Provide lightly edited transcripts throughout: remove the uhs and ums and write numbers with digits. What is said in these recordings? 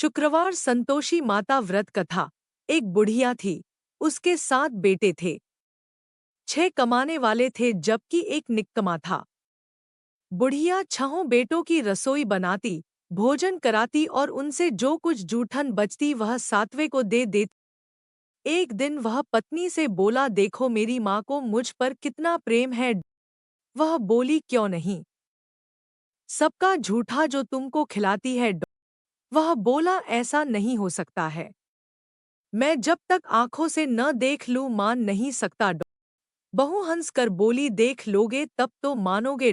शुक्रवार संतोषी माता व्रत कथा। एक बुढ़िया थी। उसके 7 बेटे थे। 6 कमाने वाले थे जबकि एक निकम्मा था। बुढ़िया 6 बेटों की रसोई बनाती, भोजन कराती और उनसे जो कुछ जूठन बचती वह 7वें को दे देती। एक दिन वह पत्नी से बोला, देखो मेरी माँ को मुझ पर कितना प्रेम है। वह बोली, क्यों नहीं? सबका झूठा जो तुमको खिलाती है। वह बोला, ऐसा नहीं हो सकता है। मैं जब तक आंखों से न देख लूं मान नहीं सकता। बहू हंस कर बोली, देख लोगे तब तो मानोगे।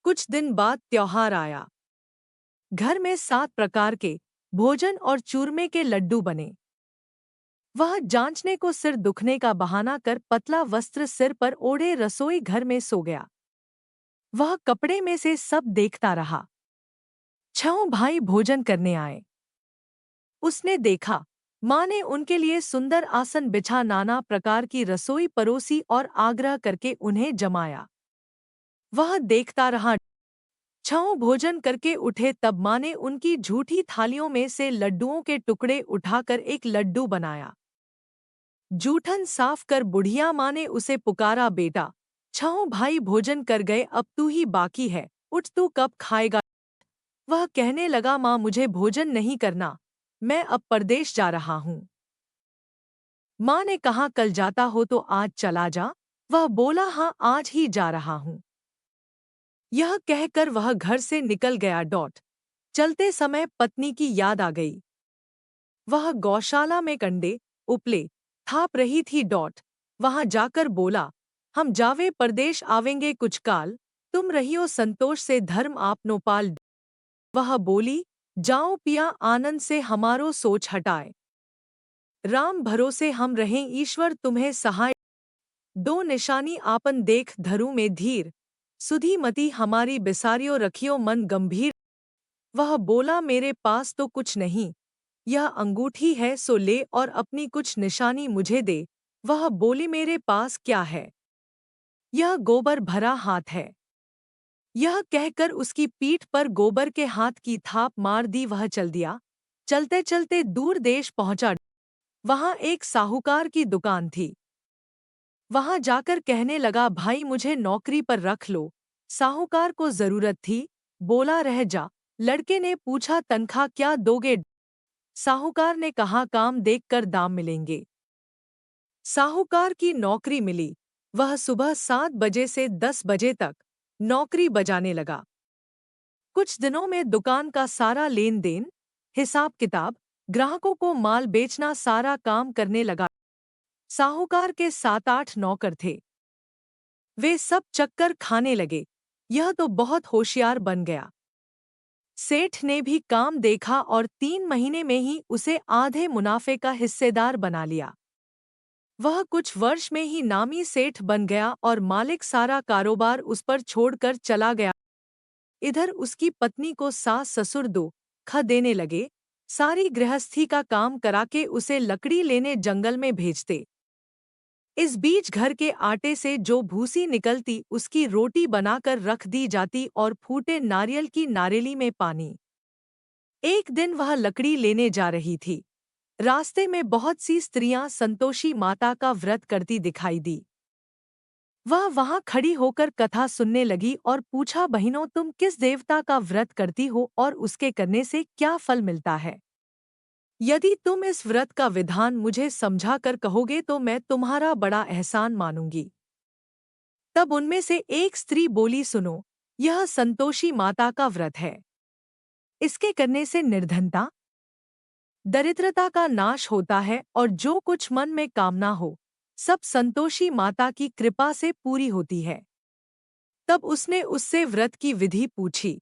कुछ दिन बाद त्योहार आया। घर में 7 प्रकार के भोजन और चूरमे के लड्डू बने। वह जांचने को सिर दुखने का बहाना कर पतला वस्त्र सिर पर ओढ़े रसोई घर में सो गया। वह कपड़े में से सब देखता रहा। 6 भाई भोजन करने आए। उसने देखा, माँ ने उनके लिए सुंदर आसन बिछा नाना प्रकार की रसोई परोसी और आग्रह करके उन्हें जमाया। वह देखता रहा। 6 भोजन करके उठे तब माँ ने उनकी झूठी थालियों में से लड्डुओं के टुकड़े उठाकर एक लड्डू बनाया। जूठन साफ कर बुढ़िया माँ ने उसे पुकारा, बेटा 6 भाई भोजन कर गए, अब तू ही बाकी है, उठ तू कब खाएगा? वह कहने लगा, माँ मुझे भोजन नहीं करना, मैं अब परदेश जा रहा हूँ। माँ ने कहा, कल जाता हो तो आज चला जा। वह बोला, हाँ आज ही जा रहा हूँ। यह कहकर वह घर से निकल गया। चलते समय पत्नी की याद आ गई। वह गौशाला में कंडे उपले थाप रही थी। वहां जाकर बोला, हम जावे परदेश आवेंगे कुछ काल, तुम रहियो संतोष से धर्म आपनो पाल। वह बोली, जाओ पिया आनंद से हमारो सोच हटाए। राम भरोसे हम रहें, ईश्वर तुम्हें सहाय। 2 निशानी आपन देख धरू में धीर, सुधी मती हमारी बिसारियो रखियो मन गंभीर। वह बोला, मेरे पास तो कुछ नहीं, यह अंगूठी है सो ले और अपनी कुछ निशानी मुझे दे। वह बोली, मेरे पास क्या है, यह गोबर भरा हाथ है। यह कहकर उसकी पीठ पर गोबर के हाथ की थाप मार दी। वह चल दिया। चलते चलते दूर देश पहुंचा। वहां एक साहूकार की दुकान थी। वहां जाकर कहने लगा, भाई मुझे नौकरी पर रख लो। साहूकार को जरूरत थी, बोला, रह जा। लड़के ने पूछा, तनख्वाह क्या दोगे? साहूकार ने कहा, काम देखकर दाम मिलेंगे। साहूकार की नौकरी मिली। वह सुबह 7 बजे से 10 बजे तक नौकरी बजाने लगा। कुछ दिनों में दुकान का सारा लेन देन, हिसाब किताब, ग्राहकों को माल बेचना सारा काम करने लगा। साहूकार के 7-8 नौकर थे। वे सब चक्कर खाने लगे। यह तो बहुत होशियार बन गया। सेठ ने भी काम देखा और 3 महीने में ही उसे आधे मुनाफे का हिस्सेदार बना लिया। वह कुछ वर्ष में ही नामी सेठ बन गया और मालिक सारा कारोबार उस पर छोड़कर चला गया। इधर उसकी पत्नी को सास ससुर खा देने लगे। सारी गृहस्थी का काम कराके उसे लकड़ी लेने जंगल में भेजते। इस बीच घर के आटे से जो भूसी निकलती उसकी रोटी बनाकर रख दी जाती और फूटे नारियल की नारेली में पानी। एक दिन वह लकड़ी लेने जा रही थी। रास्ते में बहुत सी स्त्रियां संतोषी माता का व्रत करती दिखाई दी। वह वहां खड़ी होकर कथा सुनने लगी और पूछा, बहनों तुम किस देवता का व्रत करती हो और उसके करने से क्या फल मिलता है? यदि तुम इस व्रत का विधान मुझे समझा कर कहोगे तो मैं तुम्हारा बड़ा एहसान मानूंगी। तब उनमें से एक स्त्री बोली, सुनो, यह संतोषी माता का व्रत है। इसके करने से निर्धनता दरिद्रता का नाश होता है और जो कुछ मन में कामना हो सब संतोषी माता की कृपा से पूरी होती है। तब उसने उससे व्रत की विधि पूछी।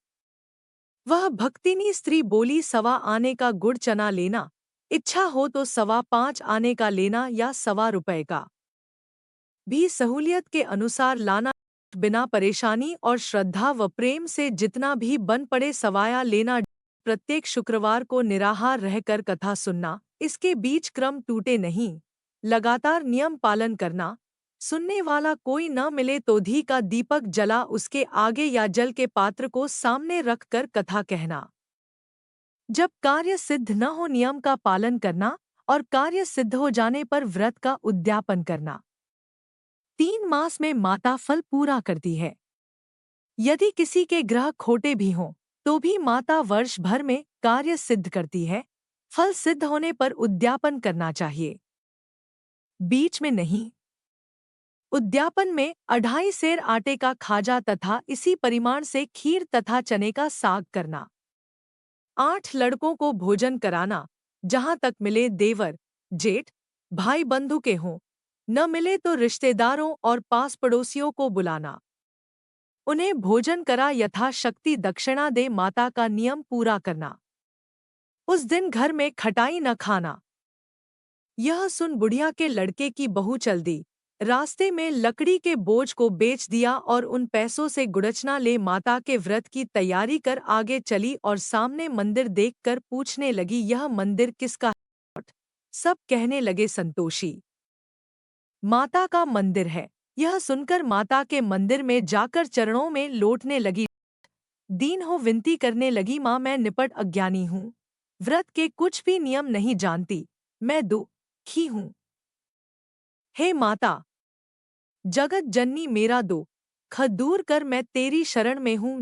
वह भक्तिनी स्त्री बोली, 1.25 आने का गुड़ चना लेना, इच्छा हो तो 5.25 आने का लेना या 1.25 रुपए का भी सहूलियत के अनुसार लाना। बिना परेशानी और श्रद्धा व प्रेम से जितना भी बन पड़े सवाया लेना। प्रत्येक शुक्रवार को निराहार रहकर कथा सुनना, इसके बीच क्रम टूटे नहीं, लगातार नियम पालन करना। सुनने वाला कोई न मिले तो घी का दीपक जला उसके आगे या जल के पात्र को सामने रखकर कथा कहना। जब कार्य सिद्ध न हो नियम का पालन करना और कार्य सिद्ध हो जाने पर व्रत का उद्यापन करना। 3 मास में माता फल पूरा करती है। यदि किसी के ग्रह खोटे भी हों तो भी माता वर्ष भर में कार्य सिद्ध करती है। फल सिद्ध होने पर उद्यापन करना चाहिए, बीच में नहीं। उद्यापन में 2.5 सेर आटे का खाजा तथा इसी परिमाण से खीर तथा चने का साग करना। 8 लड़कों को भोजन कराना, जहां तक मिले देवर जेठ भाई बंधु के हों, न मिले तो रिश्तेदारों और पास पड़ोसियों को बुलाना। उन्हें भोजन करा यथाशक्ति दक्षिणा दे माता का नियम पूरा करना। उस दिन घर में खटाई न खाना। यह सुन बुढ़िया के लड़के की बहू चल दी। रास्ते में लकड़ी के बोझ को बेच दिया और उन पैसों से गुड़चना ले माता के व्रत की तैयारी कर आगे चली और सामने मंदिर देखकर पूछने लगी, यह मंदिर किसका है? सब कहने लगे, संतोषी माता का मंदिर है। यह सुनकर माता के मंदिर में जाकर चरणों में लौटने लगी। दीन हो विनती करने लगी, माँ मैं निपट अज्ञानी हूँ, व्रत के कुछ भी नियम नहीं जानती, मैं दुखी हूँ। हे माता, जगत जननी मेरा दुख दूर कर, मैं तेरी शरण में हूँ।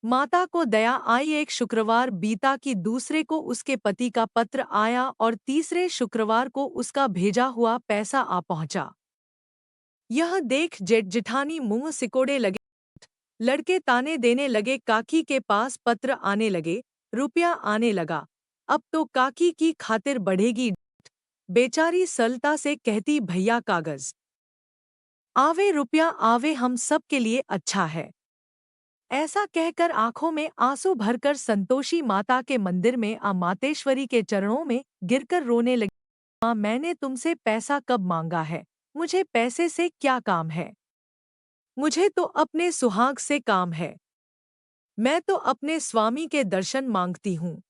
माता को दया आई। एक शुक्रवार बीता कि दूसरे को उसके पति का पत्र आया और तीसरे शुक्रवार को उसका भेजा हुआ पैसा आ पहुंचा। यह देख जेठ जिठानी मुंह सिकोड़े लगे। लड़के ताने देने लगे, काकी के पास पत्र आने लगे, रुपया आने लगा, अब तो काकी की खातिर बढ़ेगी। बेचारी सरलता से कहती, भैया कागज आवे रुपया आवे, हम सब के लिए अच्छा है। ऐसा कहकर आंखों में आंसू भरकर संतोषी माता के मंदिर में मातेश्वरी के चरणों में गिरकर रोने लगी। माँ, मैंने तुमसे पैसा कब मांगा है? मुझे पैसे से क्या काम है? मुझे तो अपने सुहाग से काम है। मैं तो अपने स्वामी के दर्शन मांगती हूँ।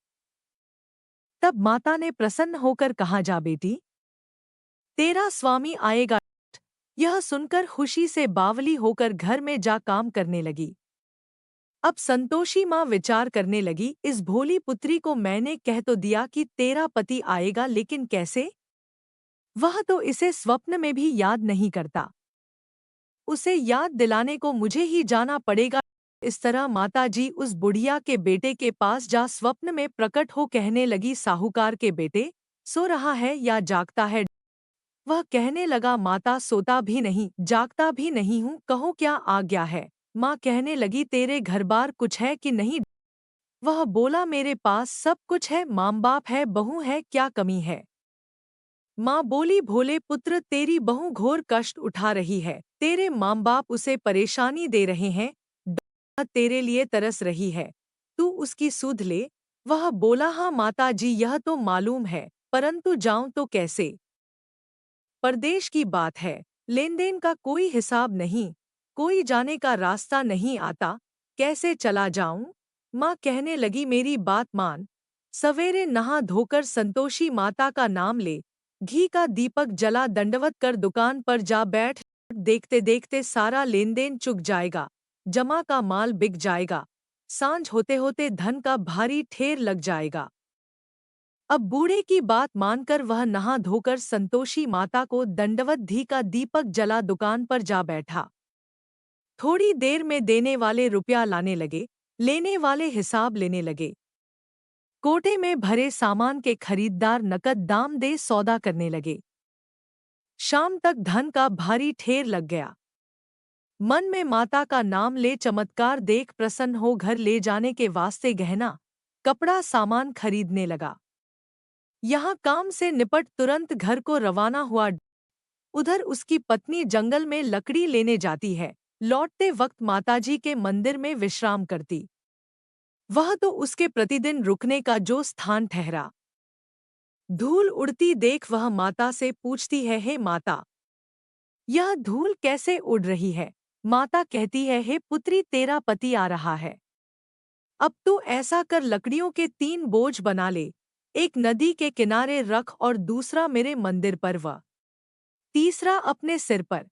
तब माता ने प्रसन्न होकर कहा, जा बेटी, तेरा स्वामी आएगा। यह सुनकर खुशी से बावली होकर घर में जा काम करने लगी। अब संतोषी माँ विचार करने लगी, इस भोली पुत्री को मैंने कह तो दिया कि तेरा पति आएगा, लेकिन कैसे? वह तो इसे स्वप्न में भी याद नहीं करता। उसे याद दिलाने को मुझे ही जाना पड़ेगा। इस तरह माताजी उस बुढ़िया के बेटे के पास जा स्वप्न में प्रकट हो कहने लगी, साहूकार के बेटे, सो रहा है या जागता है? वह कहने लगा, माता सोता भी नहीं जागता भी नहीं हूँ, कहो क्या आज्ञा है? माँ कहने लगी, तेरे घर बार कुछ है कि नहीं? वह बोला, मेरे पास सब कुछ है, माँ बाप है, बहू है, क्या कमी है? माँ बोली, भोले पुत्र, तेरी बहू घोर कष्ट उठा रही है, तेरे माँ बाप उसे परेशानी दे रहे हैं, तेरे लिए तरस रही है, तू उसकी सुध ले। वह बोला, हाँ माता जी, यह तो मालूम है, परंतु जाऊं तो कैसे? परदेश की बात है, लेन देन का कोई हिसाब नहीं, कोई जाने का रास्ता नहीं आता, कैसे चला जाऊं? माँ कहने लगी, मेरी बात मान, सवेरे नहा धोकर संतोषी माता का नाम ले, घी का दीपक जला दंडवत कर दुकान पर जा बैठ। देखते देखते सारा लेन देन चुक जाएगा, जमा का माल बिक जाएगा, सांझ होते होते धन का भारी ठेर लग जाएगा। अब बूढ़े की बात मानकर वह नहा धोकर संतोषी माता को दंडवत घी का दीपक जला दुकान पर जा बैठा। थोड़ी देर में देने वाले रुपया लाने लगे, लेने वाले हिसाब लेने लगे। कोटे में भरे सामान के खरीददार नकद दाम दे सौदा करने लगे। शाम तक धन का भारी ठेर लग गया। मन में माता का नाम ले चमत्कार देख प्रसन्न हो घर ले जाने के वास्ते गहना कपड़ा सामान खरीदने लगा। यहाँ काम से निपट तुरंत घर को रवाना हुआ। उधर उसकी पत्नी जंगल में लकड़ी लेने जाती है, लौटते वक्त माताजी के मंदिर में विश्राम करती। वह तो उसके प्रतिदिन रुकने का जो स्थान ठहरा। धूल उड़ती देख वह माता से पूछती है, हे माता, यह धूल कैसे उड़ रही है? माता कहती है, हे पुत्री, तेरा पति आ रहा है। अब तू ऐसा कर, लकड़ियों के 3 बोझ बना ले, एक नदी के किनारे रख और दूसरा मेरे मंदिर पर व तीसरा अपने सिर पर।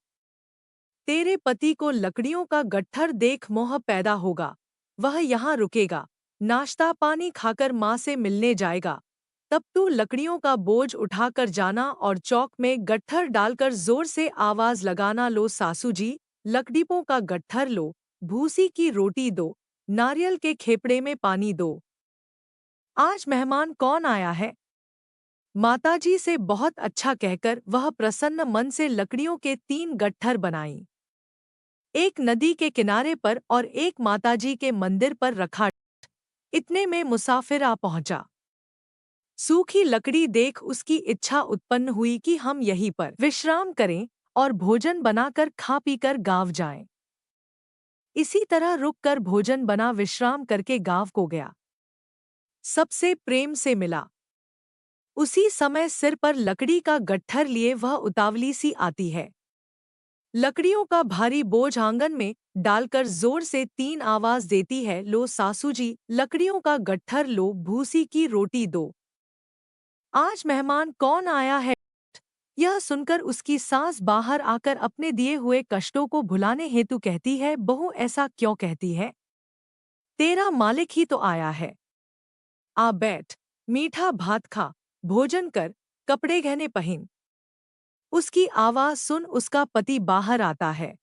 तेरे पति को लकड़ियों का गट्ठर देख मोह पैदा होगा, वह यहाँ रुकेगा, नाश्ता पानी खाकर माँ से मिलने जाएगा। तब तू लकड़ियों का बोझ उठाकर जाना और चौक में गट्ठर डालकर जोर से आवाज लगाना, लो सासू जी, लकड़ियों का गट्ठर लो, भूसी की रोटी दो, नारियल के खेपड़े में पानी दो। आज मेहमान कौन आया है? माताजी से बहुत अच्छा कहकर वह प्रसन्न मन से लकड़ियों के 3 गट्ठर बनाई। एक नदी के किनारे पर और एक माताजी के मंदिर पर रखा। इतने में मुसाफिर आ पहुंचा। सूखी लकड़ी देख उसकी इच्छा उत्पन्न हुई कि हम यहीं पर विश्राम करें और भोजन बनाकर खा पीकर गाँव जाएं। इसी तरह रुककर भोजन बना विश्राम करके गाँव को गया। सबसे प्रेम से मिला। उसी समय सिर पर लकड़ी का गट्ठर लिए वह उतावली सी आती है। लकड़ियों का भारी बोझ आंगन में डालकर जोर से 3 आवाज देती है, लो सासू जी, लकड़ियों का गट्ठर लो, भूसी की रोटी दो। आज मेहमान कौन आया है? यह सुनकर उसकी सास बाहर आकर अपने दिए हुए कष्टों को भुलाने हेतु कहती है, बहू ऐसा क्यों कहती है? तेरा मालिक ही तो आया है। आ बैठ, मीठा भात खा, भोजन कर, कपड़े गहने पहन। उसकी आवाज सुन उसका पति बाहर आता है।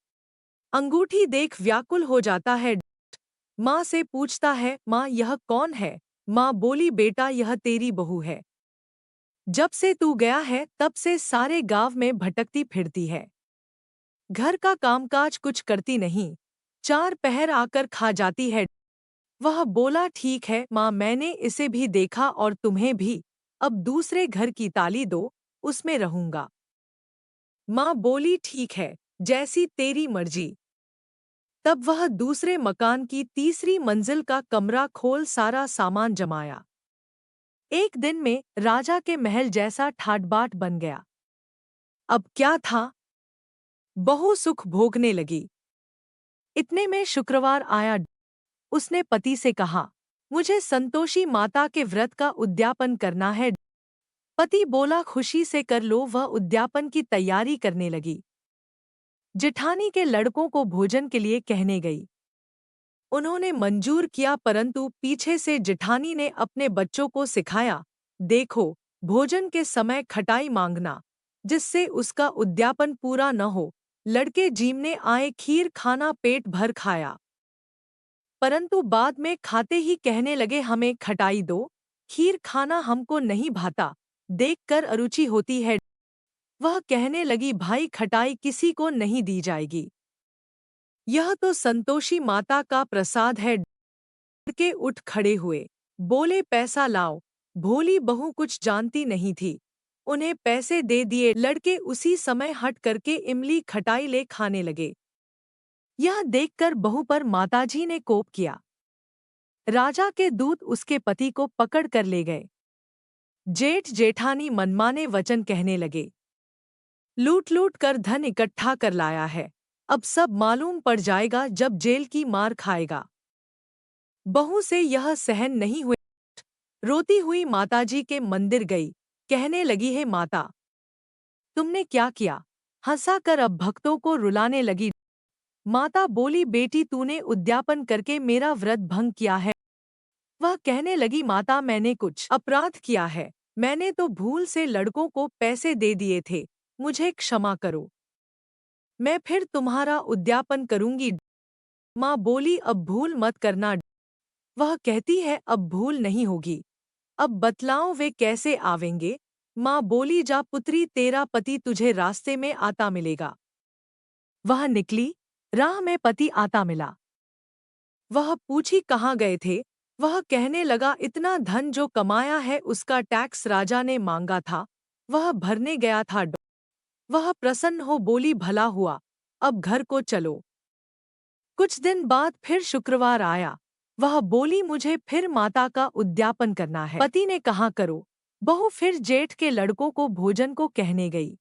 अंगूठी देख व्याकुल हो जाता है। माँ से पूछता है, माँ यह कौन है? माँ बोली, बेटा यह तेरी बहू है। जब से तू गया है तब से सारे गांव में भटकती फिरती है। घर का कामकाज कुछ करती नहीं, 4 पहर आकर खा जाती है। वह बोला, ठीक है माँ, मैंने इसे भी देखा और तुम्हें भी। अब दूसरे घर की ताली दो, उसमें रहूंगा। माँ बोली, ठीक है, जैसी तेरी मर्जी। तब वह दूसरे मकान की तीसरी मंजिल का कमरा खोल सारा सामान जमाया। एक दिन में राजा के महल जैसा ठाट-बाट बन गया। अब क्या था? बहू सुख भोगने लगी। इतने में शुक्रवार आया। उसने पति से कहा, मुझे संतोषी माता के व्रत का उद्यापन करना है। पति बोला, खुशी से कर लो। वह उद्यापन की तैयारी करने लगी। जेठानी के लड़कों को भोजन के लिए कहने गई। उन्होंने मंजूर किया, परंतु पीछे से जेठानी ने अपने बच्चों को सिखाया, देखो, भोजन के समय खटाई मांगना, जिससे उसका उद्यापन पूरा न हो। लड़के जीमने आए, खीर खाना पेट भर खाया, परंतु बाद में खाते ही कहने लगे, हमें खटाई दो, खीर खाना हमको नहीं भाता, देखकर अरुचि होती है। वह कहने लगी, भाई खटाई किसी को नहीं दी जाएगी, यह तो संतोषी माता का प्रसाद है। लड़के उठ खड़े हुए, बोले, पैसा लाओ। भोली बहू कुछ जानती नहीं थी, उन्हें पैसे दे दिए। लड़के उसी समय हट करके इमली खटाई ले खाने लगे। यह देखकर बहू पर माताजी ने कोप किया। राजा के दूत उसके पति को पकड़ कर ले गए। जेठ जेठानी मनमाने वचन कहने लगे, लूट लूट कर धन इकट्ठा कर लाया है, अब सब मालूम पड़ जाएगा जब जेल की मार खाएगा। बहू से यह सहन नहीं हुए। रोती हुई माताजी के मंदिर गई, कहने लगी, है माता, तुमने क्या किया? हंसा कर अब भक्तों को रुलाने लगी। माता बोली, बेटी तूने उद्यापन करके मेरा व्रत भंग किया है। वह कहने लगी, माता मैंने कुछ अपराध किया है, मैंने तो भूल से लड़कों को पैसे दे दिए थे, मुझे क्षमा करो, मैं फिर तुम्हारा उद्यापन करूंगी। माँ बोली, अब भूल मत करना। वह कहती है, अब भूल नहीं होगी, अब बतलाओ वे कैसे आवेंगे? माँ बोली, जा पुत्री, तेरा पति तुझे रास्ते में आता मिलेगा। वह निकली, राह में पति आता मिला। वह पूछी, कहाँ गए थे? वह कहने लगा, इतना धन जो कमाया है उसका टैक्स राजा ने मांगा था, वह भरने गया था। वह प्रसन्न हो बोली, भला हुआ, अब घर को चलो। कुछ दिन बाद फिर शुक्रवार आया। वह बोली, मुझे फिर माता का उद्यापन करना है। पति ने कहा, करो। बहू फिर जेठ के लड़कों को भोजन को कहने गई।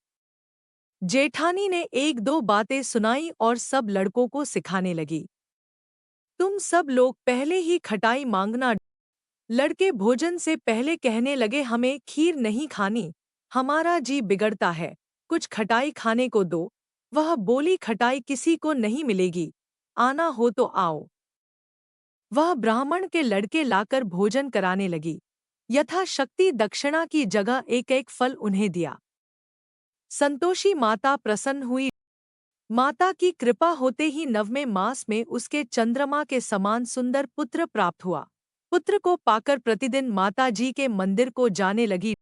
जेठानी ने 1-2 बातें सुनाई और सब लड़कों को सिखाने लगी। तुम सब लोग पहले ही खटाई मांगना। लड़के भोजन से पहले कहने लगे, हमें खीर नहीं खानी, हमारा जी बिगड़ता है, कुछ खटाई खाने को दो। वह बोली, खटाई किसी को नहीं मिलेगी, आना हो तो आओ। वह ब्राह्मण के लड़के लाकर भोजन कराने लगी। यथाशक्ति दक्षिणा की जगह एक एक फल उन्हें दिया। संतोषी माता प्रसन्न हुई। माता की कृपा होते ही 9वें मास में उसके चंद्रमा के समान सुंदर पुत्र प्राप्त हुआ। पुत्र को पाकर प्रतिदिन माता जी के मंदिर को जाने लगी।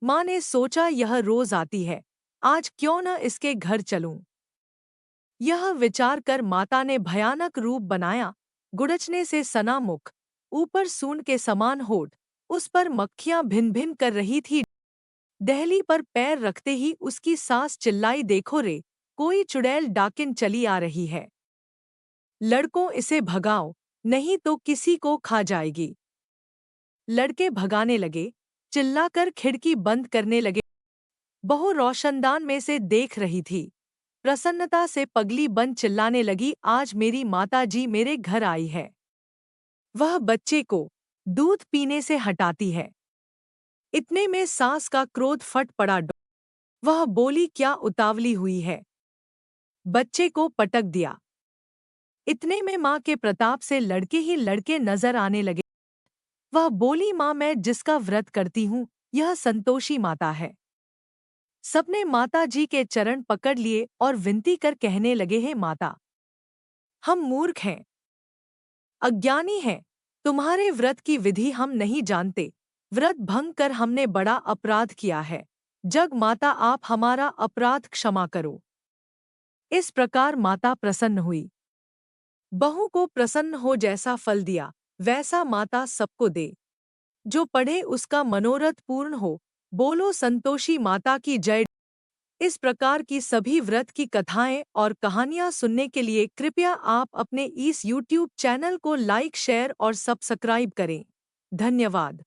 माँ ने सोचा यह रोज आती है, आज क्यों न इसके घर चलूं। यह विचार कर माता ने भयानक रूप बनाया। गुड़चने से सना मुख, ऊपर सूंड के समान होठ, उस पर मक्खियां भिन भिन कर रही थी। दहली पर पैर रखते ही उसकी सास चिल्लाई, देखो रे, कोई चुड़ैल डाकिन चली आ रही है। लड़कों इसे भगाओ, नहीं तो किसी को खा जाएगी। लड़के भगाने लगे, चिल्लाकर खिड़की बंद करने लगे। बहू रोशनदान में से देख रही थी। प्रसन्नता से पगली बन चिल्लाने लगी, आज मेरी माता जी मेरे घर आई है। वह बच्चे को दूध पीने से हटाती है। इतने में सास का क्रोध फट पड़ा। वह बोली, क्या उतावली हुई है, बच्चे को पटक दिया। इतने में माँ के प्रताप से लड़के ही लड़के नजर आने लगे। वह बोली, माँ मैं जिसका व्रत करती हूँ यह संतोषी माता है। सबने माता जी के चरण पकड़ लिए और विनती कर कहने लगे, हे माता, हम मूर्ख हैं, अज्ञानी हैं, तुम्हारे व्रत की विधि हम नहीं जानते। व्रत भंग कर हमने बड़ा अपराध किया है। जग माता आप हमारा अपराध क्षमा करो। इस प्रकार माता प्रसन्न हुई। बहू को प्रसन्न हो जैसा फल दिया वैसा माता सबको दे। जो पढ़े उसका मनोरथ पूर्ण हो। बोलो संतोषी माता की जय। इस प्रकार की सभी व्रत की कथाएं और कहानियां सुनने के लिए कृपया आप अपने इस YouTube चैनल को लाइक, शेयर और सब्सक्राइब करें। धन्यवाद।